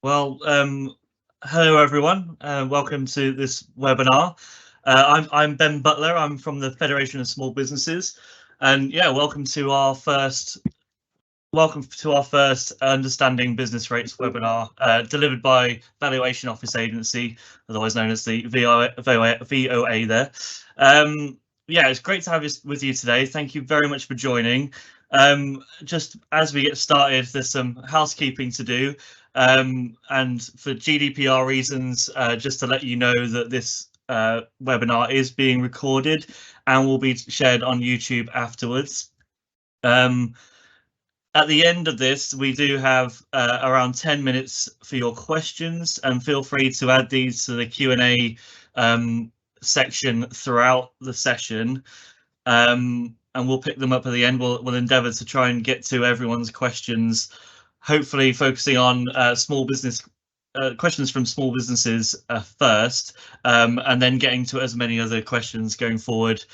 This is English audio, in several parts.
Well, hello everyone. Welcome to this webinar. I'm Ben Butler. I'm from the Federation of Small Businesses, and yeah, welcome to our first Understanding Business Rates webinar, delivered by Valuation Office Agency, otherwise known as the VOA. There. Yeah, it's great to have you with you today. Thank you very much for joining. Just as we get started, there's some housekeeping to do. And for GDPR reasons, just to let you know that this webinar is being recorded and will be shared on YouTube afterwards. At the end of this, we do have around 10 minutes for your questions, and feel free to add these to the Q&A section throughout the session. And we'll pick them up at the end. We'll endeavour to try and get to everyone's questions, hopefully focusing on small business questions from small businesses first, and then getting to as many other questions going forward.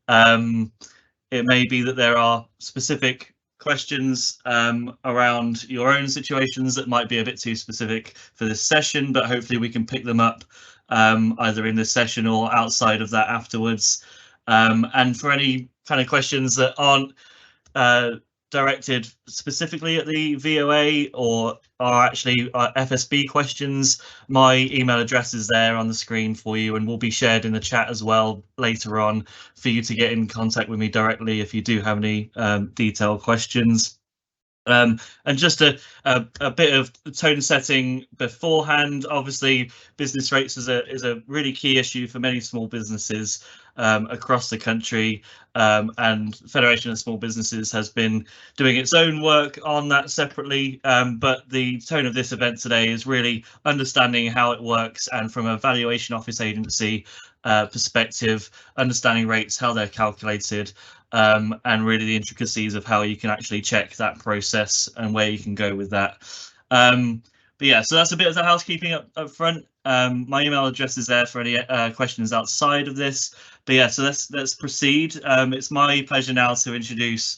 It may be that there are specific questions around your own situations that might be a bit too specific for this session, but hopefully we can pick them up either in this session or outside of that afterwards. And for any kind of questions that aren't directed specifically at the VOA or are actually FSB questions, my email address is there on the screen for you and will be shared in the chat as well later on for you to get in contact with me directly if you do have any detailed questions. And just a bit of tone setting beforehand. Obviously, business rates is a really key issue for many small businesses across the country, and Federation of Small Businesses has been doing its own work on that separately, but the tone of this event today is really understanding how it works, and from a valuation office agency perspective, understanding rates, how they're calculated, and really the intricacies of how you can actually check that process and where you can go with that. But yeah, so that's a bit of the housekeeping up front. My email address is there for any questions outside of this. But yeah, so let's proceed. It's my pleasure now to introduce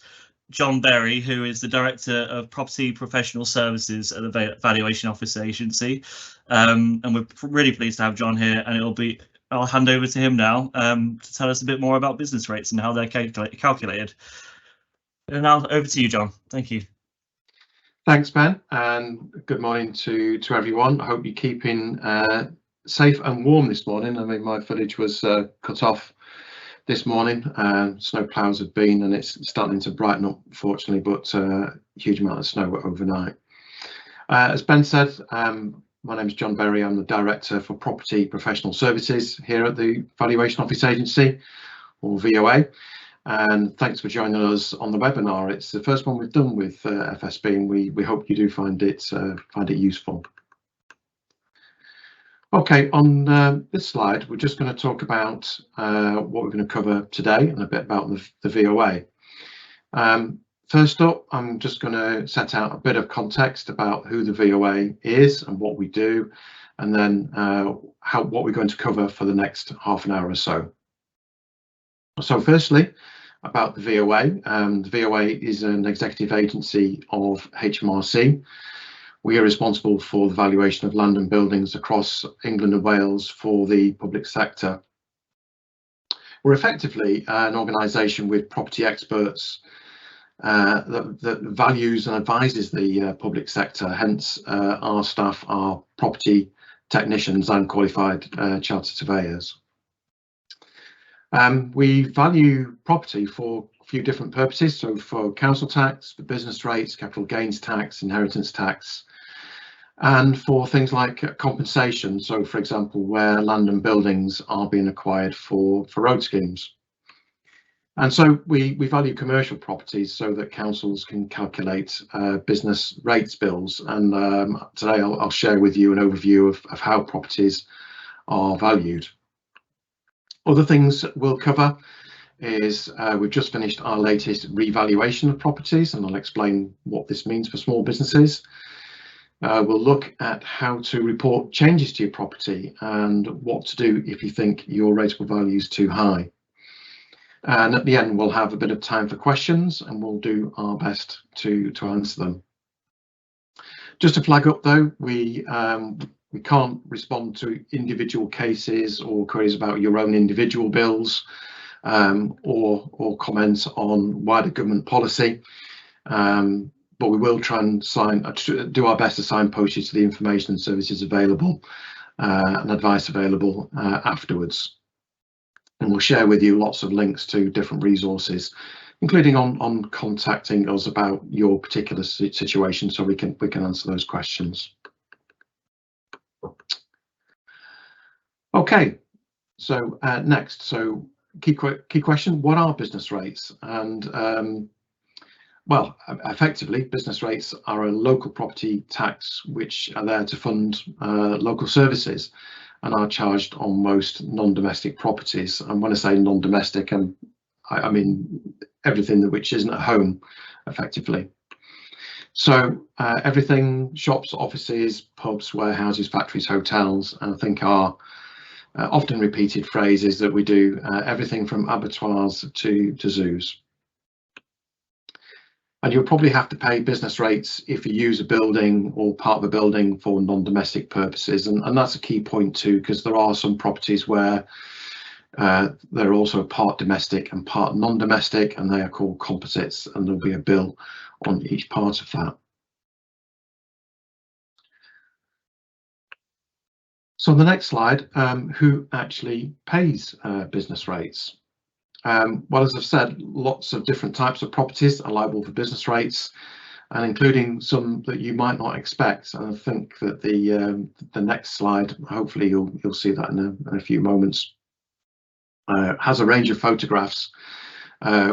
John Berry, who is the Director of Property Professional Services at the Valuation Office Agency. And we're really pleased to have John here, and I'll hand over to him now to tell us a bit more about business rates and how they're calculated. And now over to you, John. Thank you. Thanks, Ben, and good morning to everyone. I hope you're keeping safe and warm this morning. I mean, my footage was cut off this morning. Snow ploughs have been, and it's starting to brighten up, fortunately, but huge amount of snow overnight. As Ben said, my name is John Berry. I'm the Director for Property Professional Services here at the Valuation Office Agency, or VOA. And thanks for joining us on the webinar. It's the first one we've done with FSB, and we hope you do find it useful. Okay, on this slide, we're just going to talk about what we're going to cover today and a bit about the VOA. First up, I'm just going to set out a bit of context about who the VOA is and what we do, and then what we're going to cover for the next half an hour or so. So firstly, about the VOA. The VOA is an executive agency of HMRC. We are responsible for the valuation of land and buildings across England and Wales for the public sector. We're effectively an organisation with property experts that values and advises the public sector. Hence, our staff are property technicians and qualified chartered surveyors. We value property for a few different purposes. So for council tax, for business rates, capital gains tax, inheritance tax, and for things like compensation. So for example, where land and buildings are being acquired for road schemes. And so we value commercial properties so that councils can calculate business rates bills. And today I'll share with you an overview of how properties are valued. Other things we'll cover is we've just finished our latest revaluation of properties, and I'll explain what this means for small businesses. We'll look at how to report changes to your property and what to do if you think your rateable value is too high. And at the end, we'll have a bit of time for questions, and we'll do our best to answer them. Just to flag up though, we can't respond to individual cases or queries about your own individual bills, or comment on wider government policy, but we will try and do our best to signpost you to the information and services available and advice available afterwards. And we'll share with you lots of links to different resources, including on contacting us about your particular situation, so we can answer those questions. Okay, so next, so key question: what are business rates? And well, effectively, business rates are a local property tax which are there to fund local services and are charged on most non-domestic properties. And when I say non-domestic, I mean everything which isn't at home, effectively. So everything, shops, offices, pubs, warehouses, factories, hotels, and I think are often repeated phrases that we do everything from abattoirs to zoos. And you'll probably have to pay business rates if you use a building or part of a building for non-domestic purposes, and that's a key point too, because there are some properties where they're also part domestic and part non-domestic, and they are called composites, and there'll be a bill on each part of that. So on the next slide, who actually pays business rates? Well, as I've said, lots of different types of properties are liable for business rates, and including some that you might not expect. And I think that the next slide, hopefully you'll see that in a few moments, has a range of photographs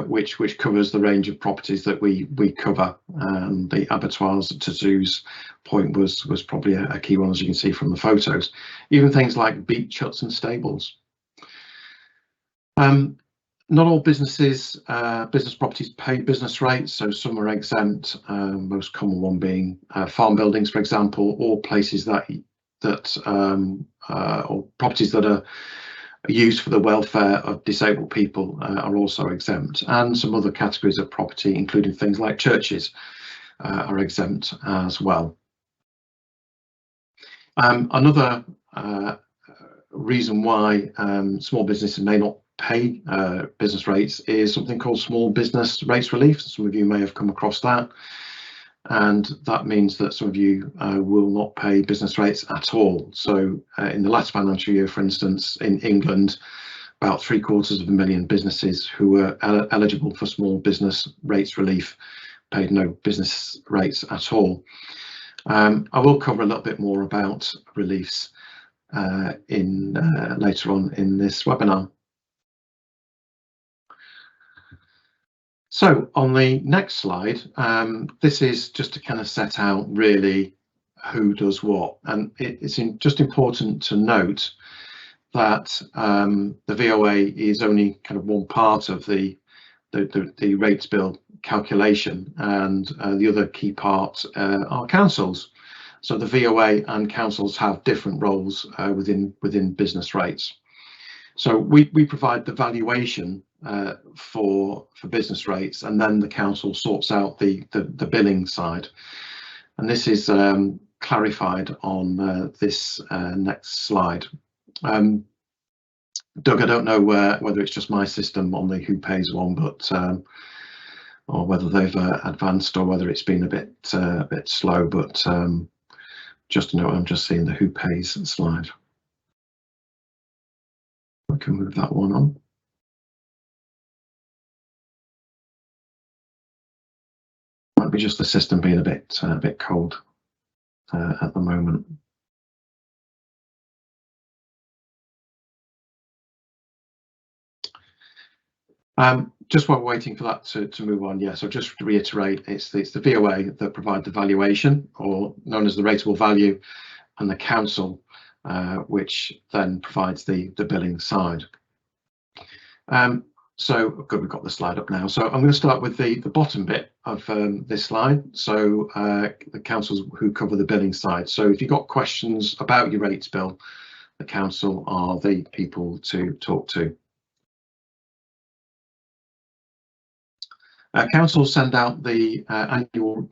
which covers the range of properties that we cover. The abattoirs to zoos point was probably a key one, as you can see from the photos. Even things like beach huts and stables. Not all business properties pay business rates, so some are exempt. Most common one being farm buildings, for example, or places or properties that are used for the welfare of disabled people are also exempt, and some other categories of property, including things like churches, are exempt as well. Another reason why small businesses may not pay business rates is something called small business rates relief. Some of you may have come across that, and that means that some of you will not pay business rates at all. So in the last financial year, for instance, in England, about 750,000 businesses who were eligible for small business rates relief paid no business rates at all. I will cover a little bit more about reliefs later on in this webinar. So on the next slide, this is just to kind of set out really who does what, and it's just important to note that the VOA is only kind of one part of the rates bill calculation, and the other key part are councils. So the VOA and councils have different roles within business rates. So we provide the valuation for business rates, and then the council sorts out the billing side, and this is clarified on this next slide. Doug, I don't know whether it's just my system on the Who Pays one, but or whether they've advanced or whether it's been a bit slow, but just to note, I'm just seeing the Who Pays slide. I can move that one on. Might be just the system being a bit cold at the moment. Just while we're waiting for that to move on, yeah, so just to reiterate, it's the VOA that provide the valuation, or known as the rateable value, and the council which then provides the billing side. So good, we've got the slide up now. So I'm going to start with the bottom bit of this slide. So the councils who cover the billing side. So if you've got questions about your rates bill, the council are the people to talk to. Councils send out the annual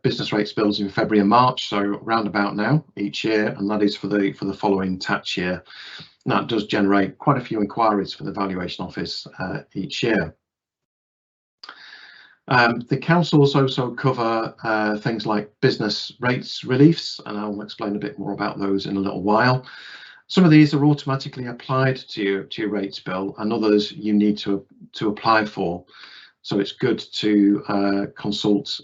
business rates bills in February and March, so round about now each year, and that is for the following tax year. And that does generate quite a few inquiries for the Valuation Office each year. The councils also cover things like business rates reliefs, and I'll explain a bit more about those in a little while. Some of these are automatically applied to your rates bill, and others you need to apply for. So it's good to consult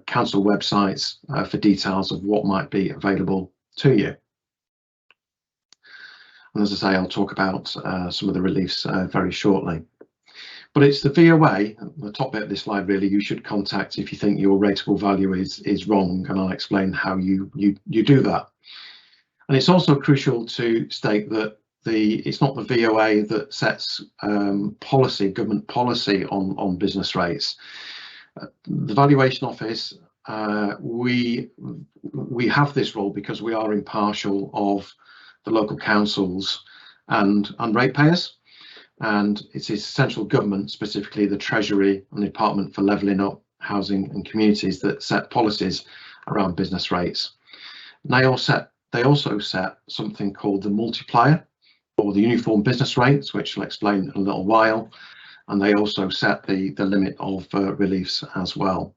council websites for details of what might be available to you. And as I say, I'll talk about some of the reliefs very shortly. But it's the VOA, the top bit of this slide really, you should contact if you think your rateable value is wrong, and I'll explain how you do that. And it's also crucial to state that it's not the VOA that sets government policy on business rates. The Valuation Office, we have this role because we are impartial of the local councils and ratepayers. And it is central government, specifically the Treasury and the Department for Levelling Up, Housing and Communities, that set policies around business rates. And they also set something called the multiplier, or the uniform business rates, which I'll explain in a little while. And they also set the limit of reliefs as well.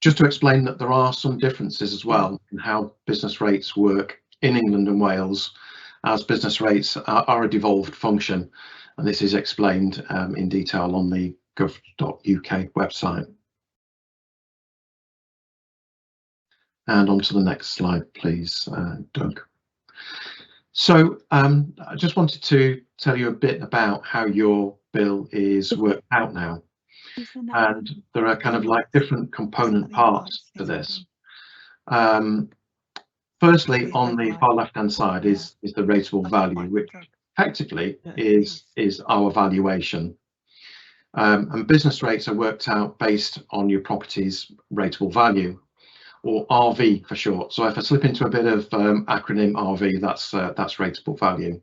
Just to explain that there are some differences as well in how business rates work in England and Wales, as business rates are a devolved function, and this is explained in detail on the gov.uk website. And on to the next slide, please, Doug. So I just wanted to tell you a bit about how your bill is worked out now. And there are kind of like different component parts to this. Firstly, on the far left-hand side is the rateable value, which effectively is our valuation. And business rates are worked out based on your property's rateable value, or RV for short. So if I slip into a bit of acronym RV, that's rateable value.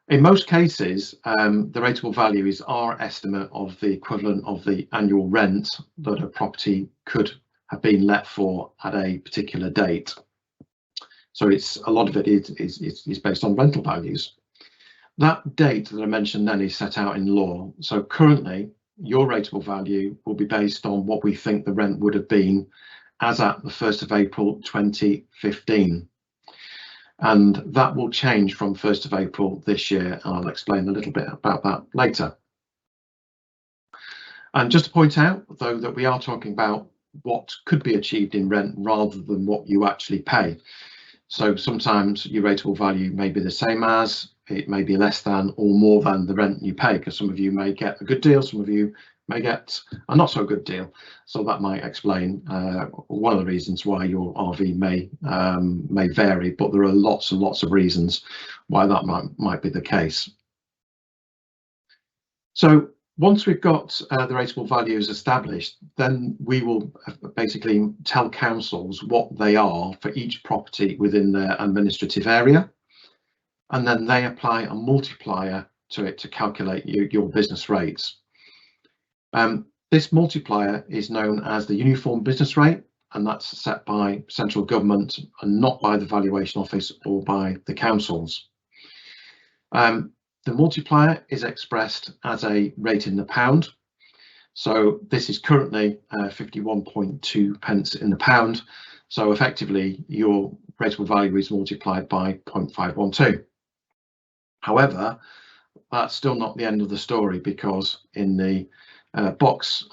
In most cases, the rateable value is our estimate of the equivalent of the annual rent that a property could have been let for at a particular date. So a lot of it is based on rental values. That date that I mentioned then is set out in law. So currently, your rateable value will be based on what we think the rent would have been as at the 1st of April 2015. And that will change from 1st of April this year, and I'll explain a little bit about that later. And just to point out, though, that we are talking about what could be achieved in rent rather than what you actually pay. So sometimes your rateable value may be the same as, it may be less than or more than the rent you pay, because some of you may get a good deal, some of you may get a not so good deal. So that might explain one of the reasons why your RV may vary, but there are lots and lots of reasons why that might be the case. So once we've got the rateable values established, then we will basically tell councils what they are for each property within their administrative area, and then they apply a multiplier to it to calculate your business rates. This multiplier is known as the uniform business rate, and that's set by central government and not by the Valuation Office or by the councils. The multiplier is expressed as a rate in the pound. So this is currently 51.2 pence in the pound. So effectively, your rateable value is multiplied by 0.512. However, that's still not the end of the story, because in the box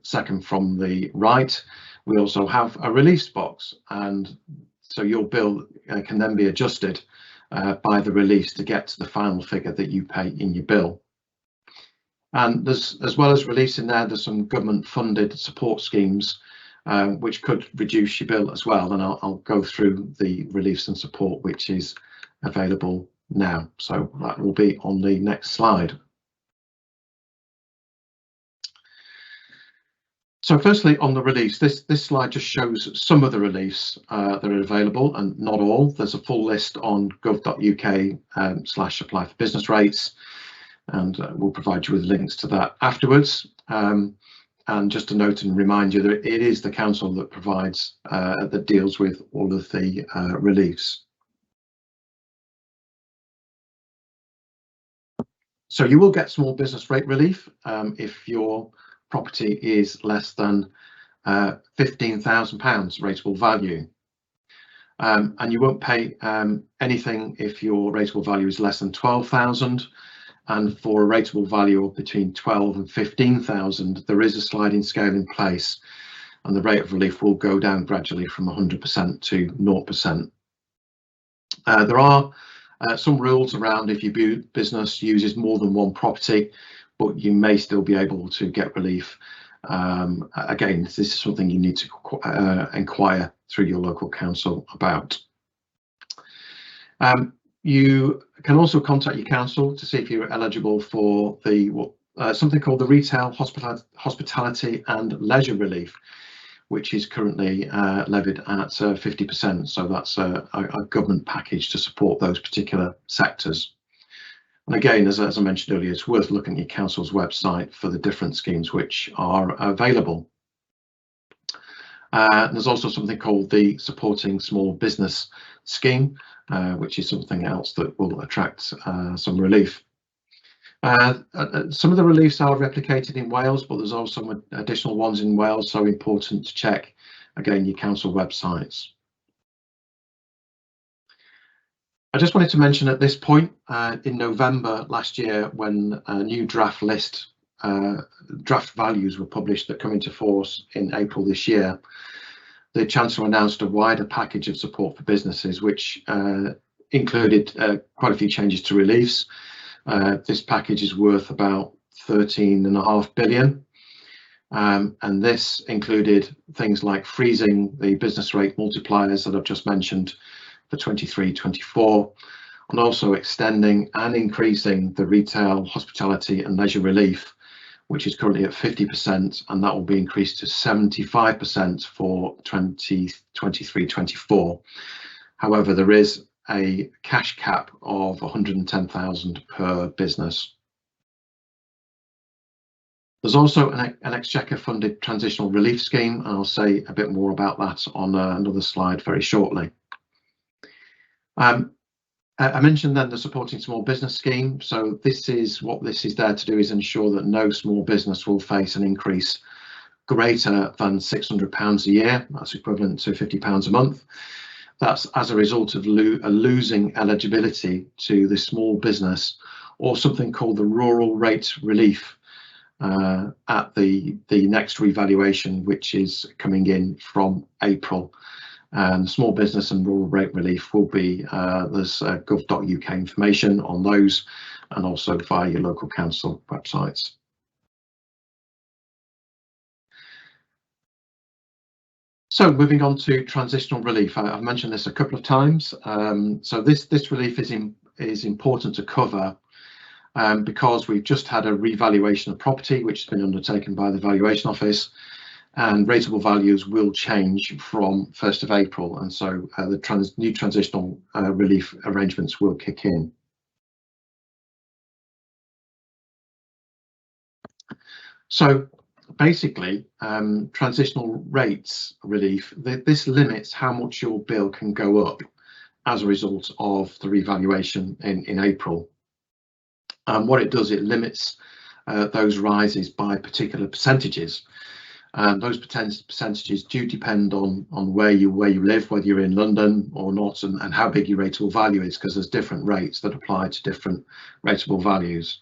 second from the right, we also have a release box, and so your bill can then be adjusted by the release to get to the final figure that you pay in your bill. And there's, as well as release in there, there's some government funded support schemes which could reduce your bill as well, and I'll go through the reliefs and support which is available now. So that will be on the next slide. So firstly, on the reliefs, this slide just shows some of the reliefs that are available, and not all. There's a full list on gov.uk/apply for business rates, and we'll provide you with links to that afterwards. And just to note and remind you that it is the council that provides, that deals with all of the reliefs. So you will get small business rate relief if your property is less than £15,000 rateable value. And you won't pay anything if your rateable value is less than 12,000. And for a rateable value of between 12 and 15,000, there is a sliding scale in place, and the rate of relief will go down gradually from 100% to 0%. There are some rules around if your business uses more than one property, but you may still be able to get relief. Again, this is something you need to inquire through your local council about. You can also contact your council to see if you're eligible for the something called the Retail, Hospitality and Leisure Relief, which is currently levied at 50%. So that's a government package to support those particular sectors. And again, as I mentioned earlier, it's worth looking at your council's website for the different schemes which are available. There's also something called the Supporting Small Business Scheme, which is something else that will attract some relief. Some of the reliefs are replicated in Wales, but there's also some additional ones in Wales, so important to check, again, your council websites. I just wanted to mention at this point, in November last year, when a new draft values were published that come into force in April this year, the Chancellor announced a wider package of support for businesses, which included quite a few changes to reliefs. This package is worth about £13.5 billion. And this included things like freezing the business rate multipliers that I've just mentioned for 23-24, and also extending and increasing the retail, hospitality and leisure relief, which is currently at 50%, and that will be increased to 75% for 2023-24. However, there is a cash cap of 110,000 per business. There's also an Exchequer-funded transitional relief scheme, and I'll say a bit more about that on another slide very shortly. I mentioned then the Supporting Small Business Scheme. So this is there to do, is ensure that no small business will face an increase greater than £600 a year. That's equivalent to £50 a month. That's as a result of losing eligibility to the small business, or something called the rural rate relief at the next revaluation, which is coming in from April. And small business and rural rate relief will be, there's gov.uk information on those, and also via your local council websites. So moving on to transitional relief, I've mentioned this a couple of times. So this relief is important to cover because we've just had a revaluation of property, which has been undertaken by the Valuation Office, and rateable values will change from 1st of April, and so the new transitional relief arrangements will kick in. So basically, transitional rates relief, this limits how much your bill can go up as a result of the revaluation in April. And what it does, it limits those rises by particular percentages. Those percentages do depend on where you live, whether you're in London or not, and how big your rateable value is, because there's different rates that apply to different rateable values.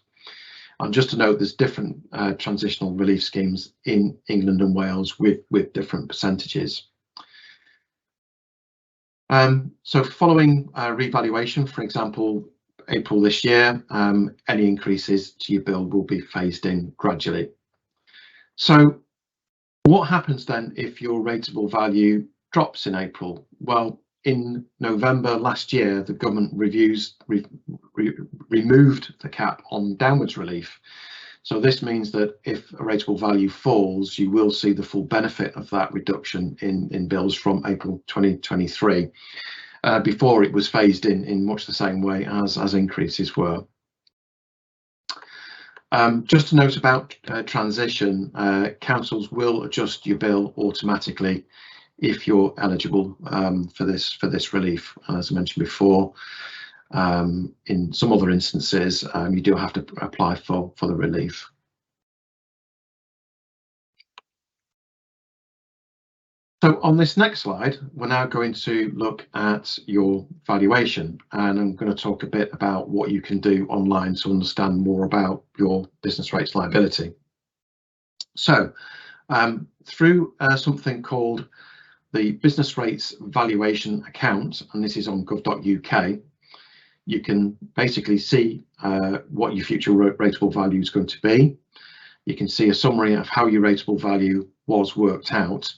And just to note, there's different transitional relief schemes in England and Wales with different percentages. So following revaluation, for example, April this year, any increases to your bill will be phased in gradually. So what happens then if your rateable value drops in April? Well, in November last year, the government removed the cap on downwards relief. So this means that if a rateable value falls, you will see the full benefit of that reduction in bills from April 2023. Before it was phased in much the same way as increases were. Just a note about transition, councils will adjust your bill automatically if you're eligible for this relief. And as I mentioned before, in some other instances, you do have to apply for the relief. So on this next slide, we're now going to look at your valuation, and I'm going to talk a bit about what you can do online to understand more about your business rates liability. So through something called the Business Rates Valuation account, and this is on gov.uk, you can basically see what your future rateable value is going to be. You can see a summary of how your rateable value was worked out,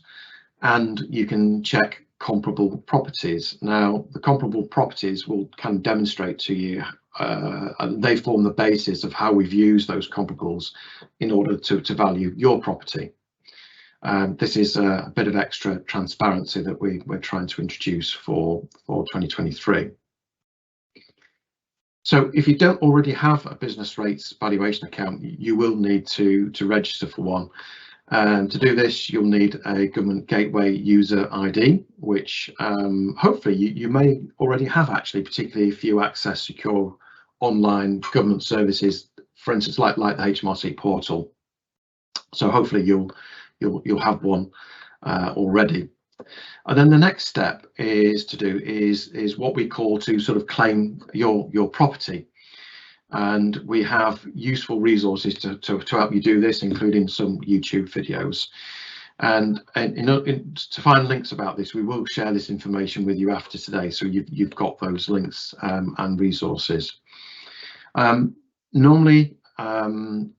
and you can check comparable properties. Now, the comparable properties will kind of demonstrate to you, and they form the basis of how we've used those comparables in order to value your property. This is a bit of extra transparency that we're trying to introduce for 2023. So if you don't already have a business rates valuation account, you will need to register for one. And to do this, you'll need a government gateway user ID, which hopefully you may already have, actually, particularly if you access secure online government services, for instance, like the HMRC portal. So hopefully you'll have one already. And then the next step is what we call to sort of claim your property. And we have useful resources to help you do this, including some YouTube videos. And to find links about this, we will share this information with you after today, so you've got those links and resources. Normally,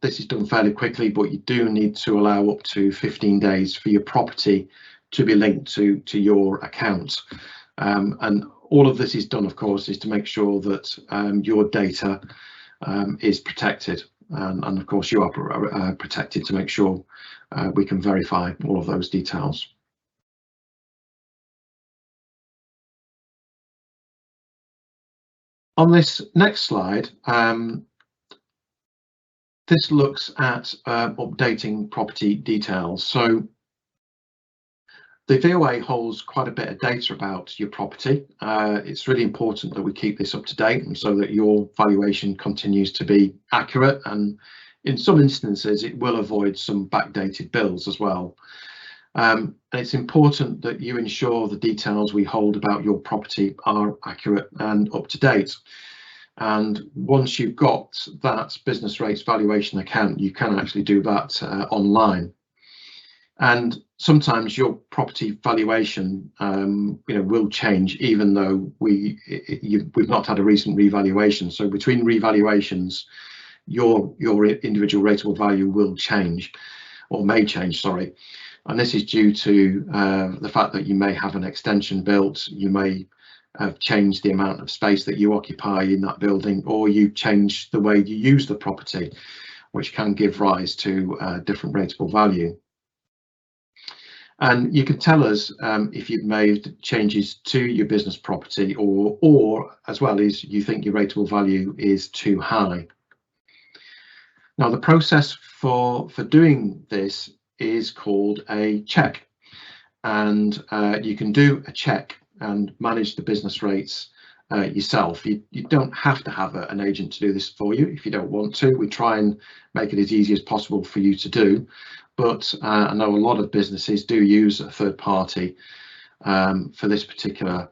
this is done fairly quickly, but you do need to allow up to 15 days for your property to be linked to your account. And all of this is done, of course, is to make sure that your data is protected, and of course you are protected to make sure we can verify all of those details. On this next slide, this looks at updating property details. So the VOA holds quite a bit of data about your property. It's really important that we keep this up to date, and so that your valuation continues to be accurate, and in some instances it will avoid some backdated bills as well. And it's important that you ensure the details we hold about your property are accurate and up to date. And once you've got that business rates valuation account, you can actually do that online. And sometimes your property valuation, will change, even though we've not had a recent revaluation. So between revaluations, your individual rateable value will change, or may change, sorry. And this is due to the fact that you may have an extension built, you may have changed the amount of space that you occupy in that building, or you change the way you use the property, which can give rise to different rateable value. And you can tell us if you've made changes to your business property, or as well as you think your rateable value is too high. Now, the process for doing this is called a check, and you can do a check and manage the business rates yourself. You don't have to have an agent to do this for you if you don't want to. We try and make it as easy as possible for you to do. But I know a lot of businesses do use a third party for this particular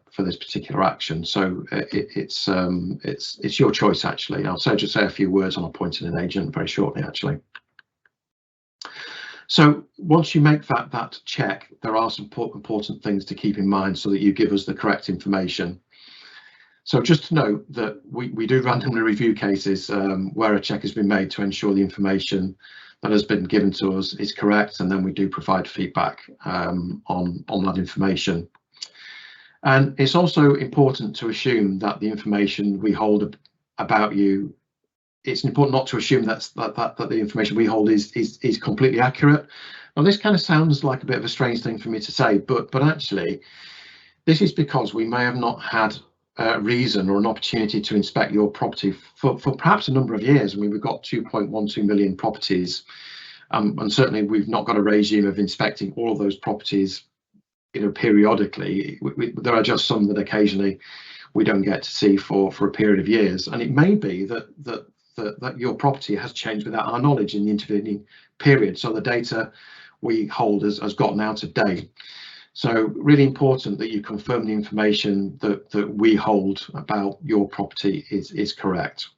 action. So it's your choice, actually. I'll just say a few words on appointing an agent very shortly, actually. So once you make that check, there are some important things to keep in mind so that you give us the correct information. So just to note that we do randomly review cases where a check has been made to ensure the information that has been given to us is correct, and then we do provide feedback on that information. And it's also important to assume that the information we hold about you it's important not to assume that the information we hold is completely accurate. Now, this kind of sounds like a bit of a strange thing for me to say, but actually, this is because we may have not had a reason or an opportunity to inspect your property for perhaps a number of years. I mean, we've got 2.12 million properties, and certainly we've not got a regime of inspecting all of those properties, periodically. There are just some that occasionally we don't get to see for a period of years, and it may be that your property has changed without our knowledge in the intervening period, so the data we hold has gotten out of date. So really important that you confirm the information that we hold about your property is correct.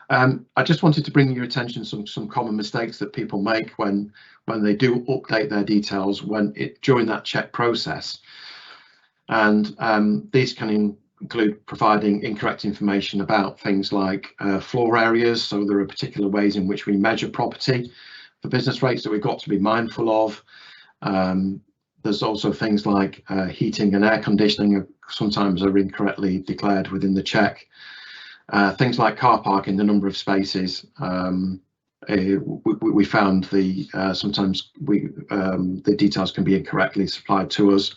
I just wanted to bring your attention some common mistakes that people make when they do update their details during that check process. And these can include providing incorrect information about things like floor areas. So there are particular ways in which we measure property for business rates that we've got to be mindful of. There's also things like heating and air conditioning sometimes are incorrectly declared within the check. Things like car parking, the number of spaces, we found sometimes the details can be incorrectly supplied to us.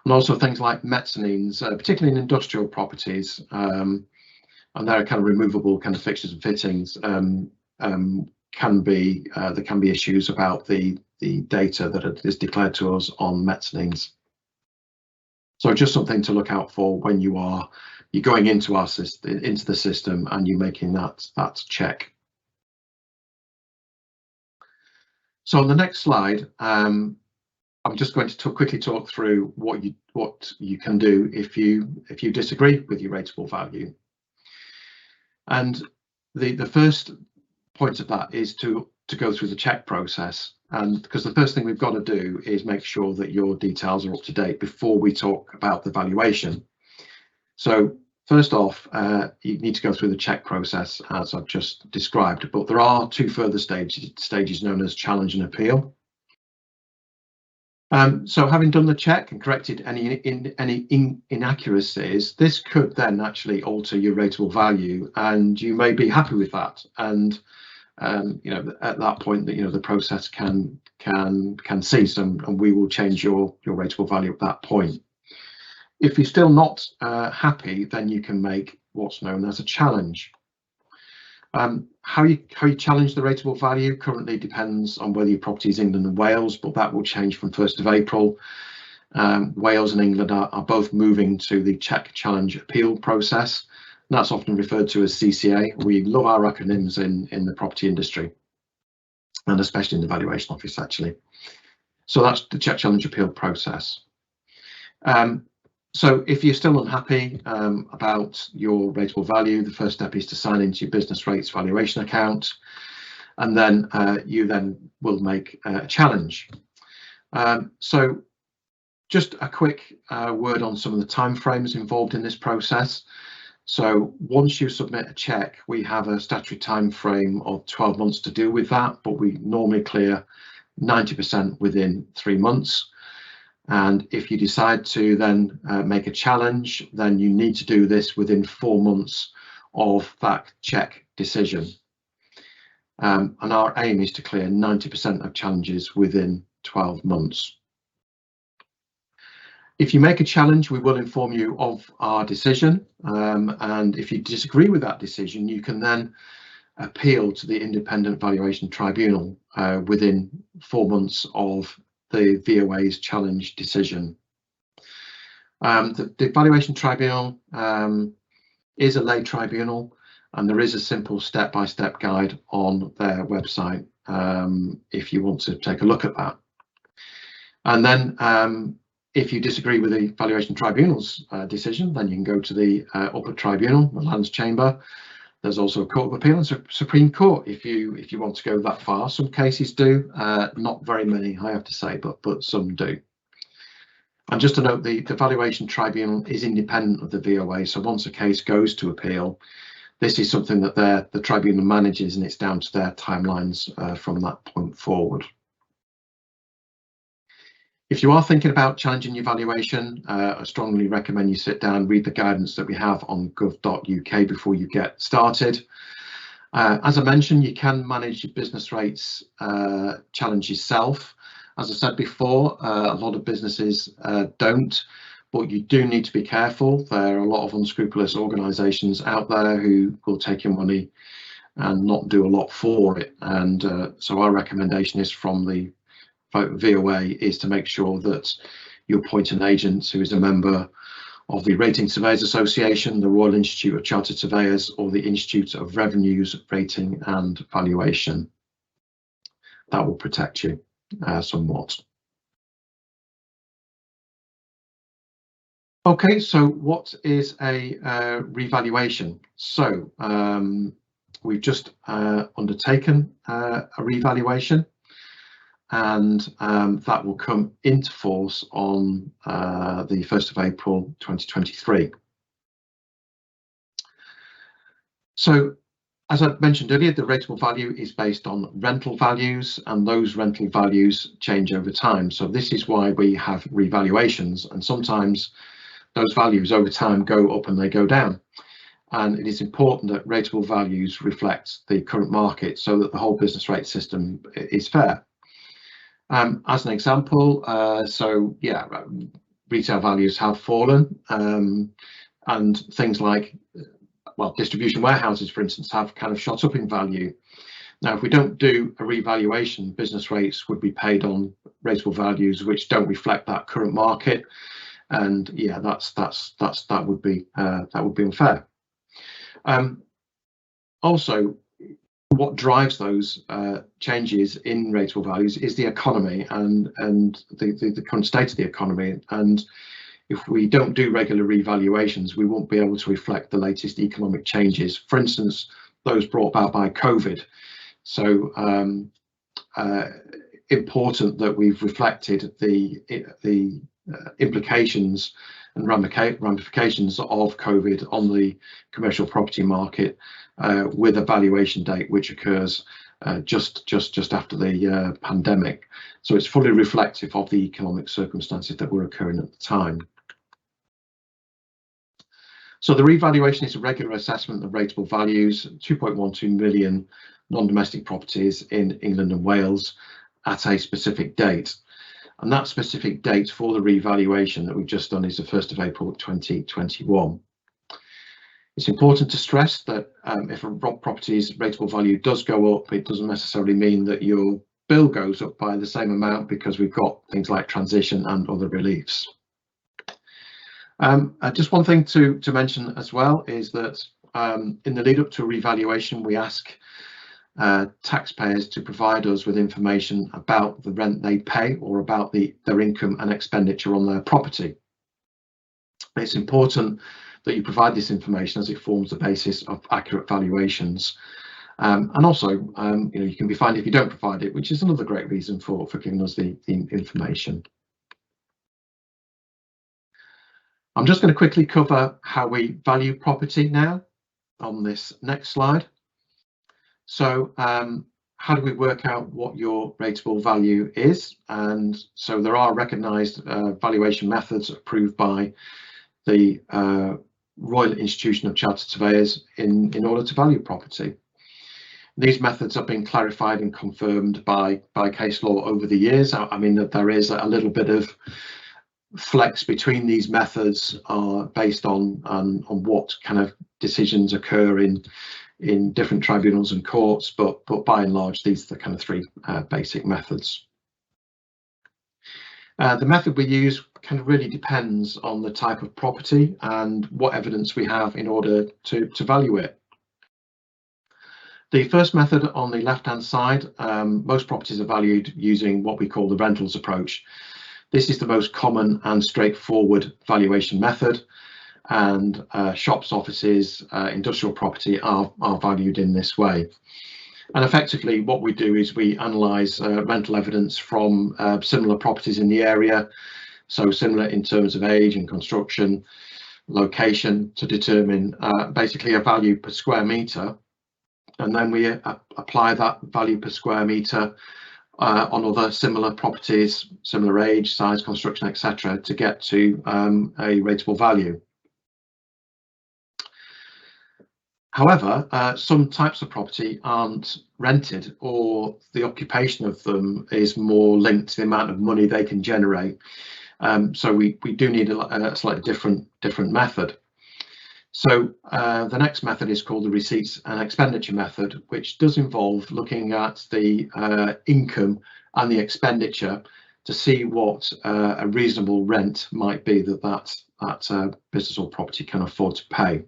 And also things like mezzanines, particularly in industrial properties, and they're kind of removable kind of fixtures and fittings. There can be issues about the data that is declared to us on mezzanines. So just something to look out for when you're going into the system and you're making that check. So on the next slide, I'm just going to quickly talk through what you can do if you disagree with your rateable value. And the first point of that is to go through the check process, and because the first thing we've got to do is make sure that your details are up to date before we talk about the valuation. So first off, you need to go through the check process as I've just described, but there are two further stages known as challenge and appeal. So having done the check and corrected any inaccuracies, this could then actually alter your rateable value, and you may be happy with that. And at that point, the process can cease, and we will change your rateable value at that point. If you're still not happy, then you can make what's known as a challenge. How you challenge the rateable value currently depends on whether your property is England and Wales, but that will change from 1st of April. Wales and England are both moving to the check, challenge, appeal process. And that's often referred to as CCA. We love our acronyms in the property industry, and especially in the valuation office, actually. So that's the check, challenge, appeal process. So if you're still unhappy about your rateable value, the first step is to sign into your business rates valuation account, and then you will make a challenge. So just a quick word on some of the timeframes involved in this process. So once you submit a check, we have a statutory time frame of 12 months to deal with that, but we normally clear 90% within 3 months. And if you decide to then make a challenge, then you need to do this within 4 months of that check decision. And our aim is to clear 90% of challenges within 12 months. If you make a challenge, we will inform you of our decision, and if you disagree with that decision, you can then appeal to the Independent Valuation Tribunal within 4 months of the VOA's challenge decision. The Valuation Tribunal is a lay tribunal, and there is a simple step-by-step guide on their website if you want to take a look at that. And then if you disagree with the Valuation Tribunal's decision, then you can go to the upper tribunal, the Lands Chamber. There's also a Court of Appeal and Supreme Court if you want to go that far. Some cases do, not very many, I have to say, but some do. And just to note, the Valuation Tribunal is independent of the VOA, so once a case goes to appeal, this is something that the tribunal manages, and it's down to their timelines from that point forward. If you are thinking about challenging your valuation, I strongly recommend you sit down, read the guidance that we have on gov.uk before you get started. As I mentioned, you can manage your business rates challenge yourself. As I said before, a lot of businesses don't, but you do need to be careful. There are a lot of unscrupulous organisations out there who will take your money and not do a lot for it. And so our recommendation is from the VOA is to make sure that you appoint an agent who is a member of the Rating Surveyors Association, the Royal Institute of Chartered Surveyors, or the Institute of Revenues, Rating and Valuation. That will protect you somewhat. Okay, so what is a revaluation? So we've just undertaken a revaluation, and that will come into force on the 1st of April 2023. So as I mentioned earlier, the rateable value is based on rental values, and those rental values change over time. So this is why we have revaluations, and sometimes those values over time go up and they go down. And it is important that rateable values reflect the current market so that the whole business rate system is fair. As an example, so yeah, retail values have fallen, and things like, well, distribution warehouses, for instance, have kind of shot up in value. Now, if we don't do a revaluation, business rates would be paid on rateable values which don't reflect that current market, and yeah, that would be unfair. Also, what drives those changes in rateable values is the economy and the current state of the economy. And if we don't do regular revaluations, we won't be able to reflect the latest economic changes, for instance, those brought about by COVID. So important that we've reflected the implications and ramifications of COVID on the commercial property market with a valuation date which occurs just after the pandemic. So it's fully reflective of the economic circumstances that were occurring at the time. So the revaluation is a regular assessment of rateable values, 2.12 million non-domestic properties in England and Wales at a specific date. And that specific date for the revaluation that we've just done is the 1st of April 2021. It's important to stress that if a property's rateable value does go up, it doesn't necessarily mean that your bill goes up by the same amount, because we've got things like transition and other reliefs. Just one thing to mention as well is that in the lead up to a revaluation, we ask taxpayers to provide us with information about the rent they pay or about their income and expenditure on their property. It's important that you provide this information as it forms the basis of accurate valuations. And also, you can be fined if you don't provide it, which is another great reason for giving us the information. I'm just going to quickly cover how we value property now on this next slide. So how do we work out what your rateable value is? And so there are recognised valuation methods approved by the Royal Institution of Chartered Surveyors in order to value property. These methods have been clarified and confirmed by case law over the years. I mean that there is a little bit of flex between these methods based on what kind of decisions occur in different tribunals and courts, but by and large these are the kind of three basic methods. The method we use kind of really depends on the type of property and what evidence we have in order to value it. The first method on the left hand side, most properties are valued using what we call the rentals approach. This is the most common and straightforward valuation method, and shops, offices, industrial property are valued in this way. And effectively what we do is we analyse rental evidence from similar properties in the area, so similar in terms of age and construction, location, to determine basically a value per square metre, and then we apply that value per square metre on other similar properties, similar age, size, construction, etc., to get to a rateable value. However, some types of property aren't rented, or the occupation of them is more linked to the amount of money they can generate. So we do need a slightly different method. So the next method is called the receipts and expenditure method, which does involve looking at the income and the expenditure to see what a reasonable rent might be that business or property can afford to pay.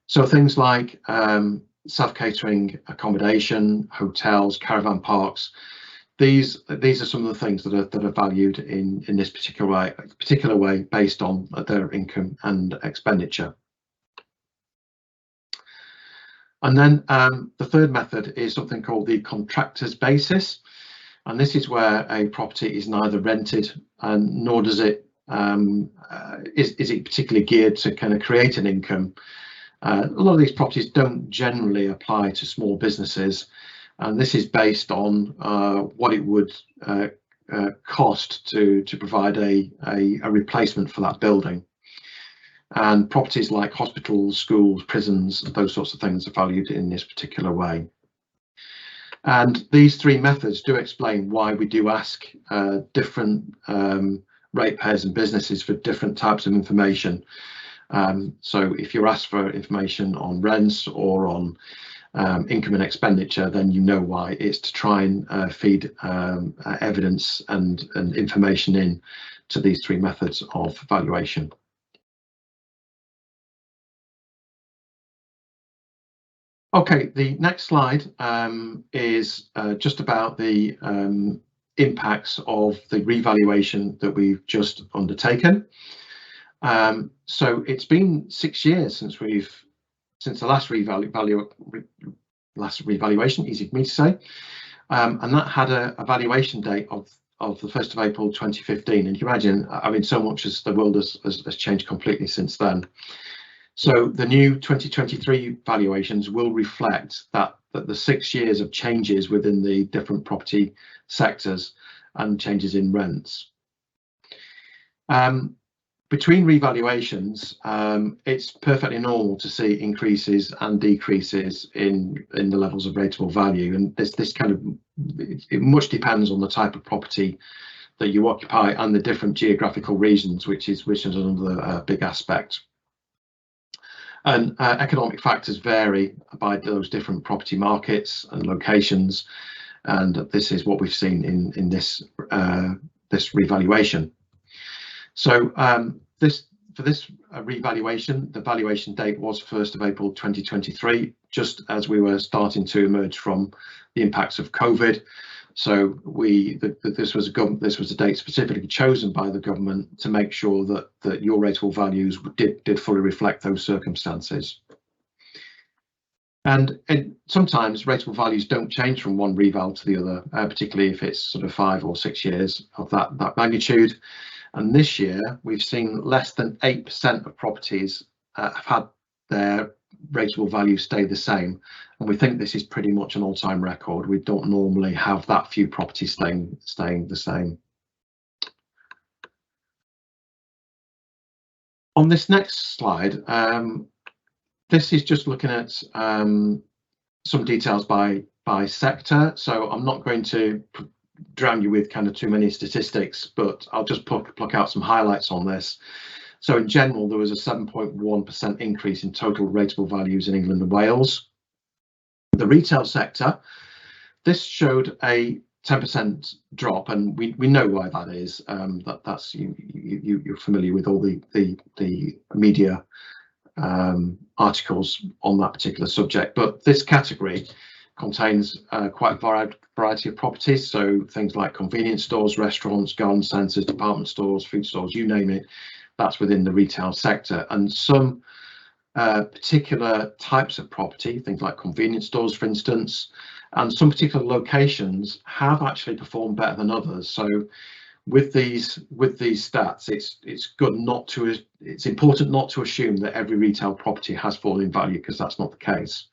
So things like self-catering accommodation, hotels, caravan parks, these are some of the things that are valued in this particular way based on their income and expenditure. And then the third method is something called the contractor's basis, and this is where a property is neither rented and nor does it is it particularly geared to kind of create an income. A lot of these properties don't generally apply to small businesses, and this is based on what it would cost to provide a replacement for that building. And properties like hospitals, schools, prisons, those sorts of things are valued in this particular way. And these three methods do explain why we do ask different ratepayers and businesses for different types of information. So if you're asked for information on rents or on income and expenditure, then you know why. It's to try and feed evidence and information in to these three methods of valuation. Okay, the next slide is just about the impacts of the revaluation that we've just undertaken. So it's been 6 years since the last revaluation, easy for me to say, and that had a valuation date of the 1st of April 2015. And you imagine, I mean, so much as the world has changed completely since then. So the new 2023 valuations will reflect that the 6 years of changes within the different property sectors and changes in rents. Between revaluations, it's perfectly normal to see increases and decreases in the levels of rateable value, and this kind of it much depends on the type of property that you occupy and the different geographical regions, which is another big aspect. And economic factors vary by those different property markets and locations, and this is what we've seen in this revaluation. So for this revaluation, the valuation date was 1st of April 2023, just as we were starting to emerge from the impacts of COVID. So this was a date specifically chosen by the government to make sure that your rateable values did fully reflect those circumstances. And sometimes rateable values don't change from one reval to the other, particularly if it's sort of 5 or 6 years of that magnitude. And this year we've seen less than 8% of properties have had their rateable value stay the same, and we think this is pretty much an all-time record. We don't normally have that few properties staying the same. On this next slide, this is just looking at some details by sector, so I'm not going to drown you with kind of too many statistics, but I'll just pluck out some highlights on this. So in general, there was a 7.1% increase in total rateable values in England and Wales. The retail sector, this showed a 10% drop, and we know why that is. That's you're familiar with all the media articles on that particular subject, but this category contains quite a variety of properties, so things like convenience stores, restaurants, garden centres, department stores, food stores, you name it, that's within the retail sector. And some particular types of property, things like convenience stores, for instance, and some particular locations have actually performed better than others. So with these stats, it's important not to assume that every retail property has fallen in value, because that's not the case.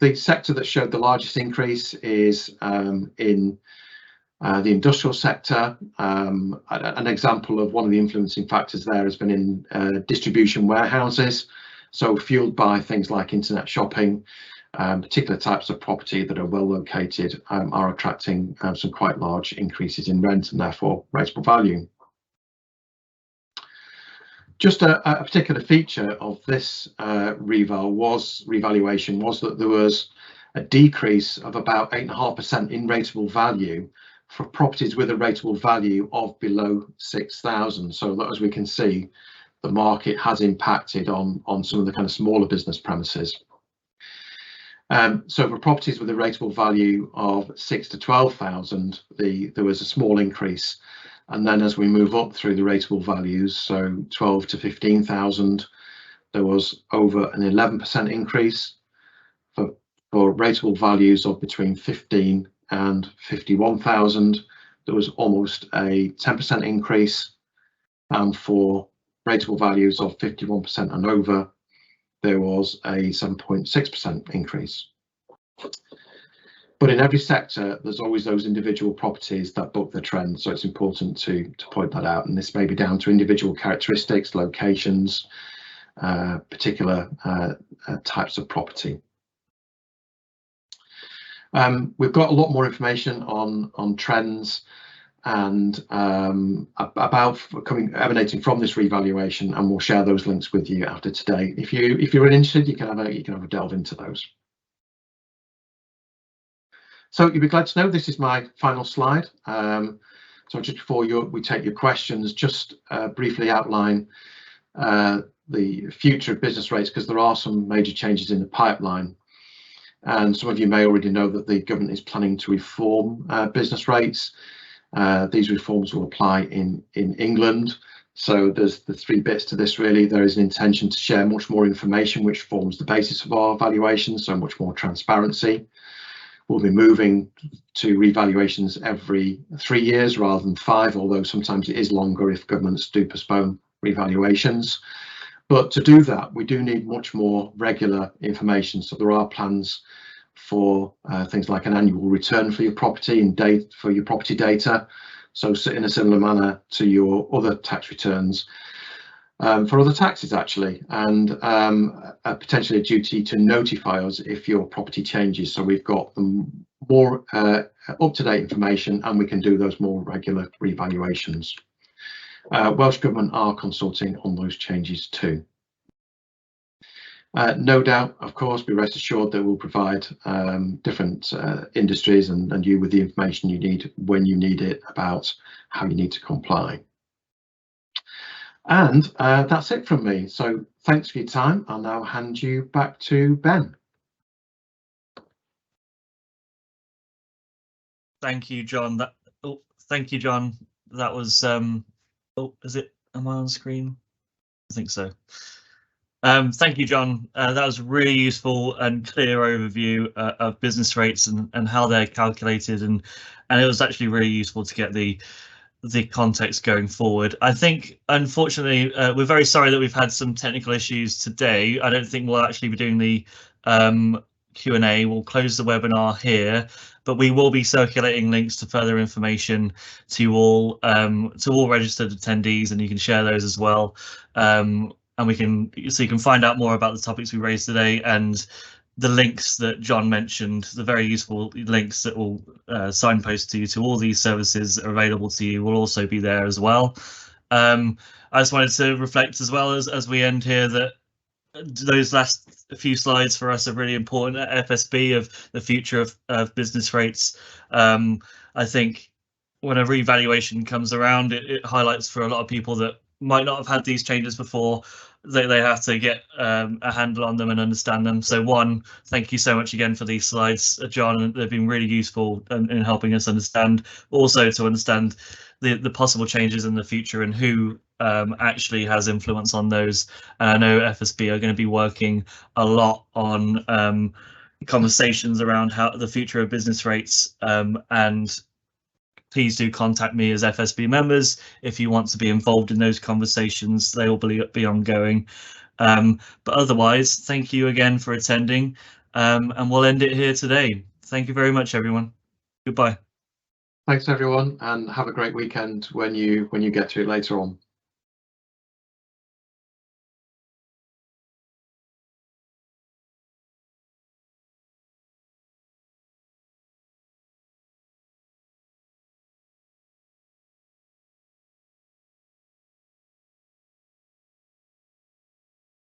The sector that showed the largest increase is in the industrial sector. An example of one of the influencing factors there has been in distribution warehouses, so fueled by things like internet shopping. Particular types of property that are well located are attracting some quite large increases in rent and therefore rateable value. Just a particular feature of this revaluation was that there was a decrease of about 8.5% in rateable value for properties with a rateable value of below 6,000. So that, as we can see, the market has impacted on some of the kind of smaller business premises. So for properties with a rateable value of 6,000 to 12,000, there was a small increase. And then as we move up through the rateable values, so 12 to 15,000, there was over an 11% increase. For rateable values of between 15 and 51,000, there was almost a 10% increase. And for rateable values of 51% and over, there was a 7.6% increase. But in every sector, there's always those individual properties that buck the trend, so it's important to point that out. And this may be down to individual characteristics, locations, particular types of property. We've got a lot more information on trends and about emanating from this revaluation, and we'll share those links with you after today. If you're interested, you can have a delve into those. So you'll be glad to know this is my final slide. So just before we take your questions, just briefly outline the future of business rates, because there are some major changes in the pipeline. And some of you may already know that the government is planning to reform business rates. These reforms will apply in England. So there's the three bits to this really. There is an intention to share much more information, which forms the basis of our valuation, so much more transparency. We'll be moving to revaluations every 3 years rather than 5, although sometimes it is longer if governments do postpone revaluations. But to do that, we do need much more regular information. So there are plans for things like an annual return for your property and for your property data. So in a similar manner to your other tax returns, for other taxes actually, and potentially a duty to notify us if your property changes. So we've got more up-to-date information, and we can do those more regular revaluations. Welsh Government are consulting on those changes too. No doubt, of course, be rest assured that we'll provide different industries and you with the information you need when you need it about how you need to comply. And that's it from me. So thanks for your time. I'll now hand you back to Ben. Thank you, John. Thank you, John. That was am I on screen? I think so. Thank you, John. That was a really useful and clear overview of business rates and how they're calculated, and it was actually really useful to get the context going forward. I think, unfortunately, we're very sorry that we've had some technical issues today. I don't think we'll actually be doing the Q&A. We'll close the webinar here, but we will be circulating links to further information to all registered attendees, and you can share those as well. And so you can find out more about the topics we raised today, and the links that John mentioned, the very useful links that will signpost you to all these services that are available to you, will also be there as well. I just wanted to reflect as well as we end here that those last few slides for us are really important at FSB of the future of business rates. I think when a revaluation comes around, it highlights for a lot of people that might not have had these changes before, they have to get a handle on them and understand them. So one, thank you so much again for these slides, John. They've been really useful in helping us understand, also to understand the possible changes in the future and who actually has influence on those. And I know FSB are going to be working a lot on conversations around how the future of business rates, and please do contact me as FSB members if you want to be involved in those conversations. They will be ongoing. But otherwise, thank you again for attending. and we'll end it here today. Thank you very much, everyone. Goodbye. Thanks everyone, and have a great weekend when you get to it later on.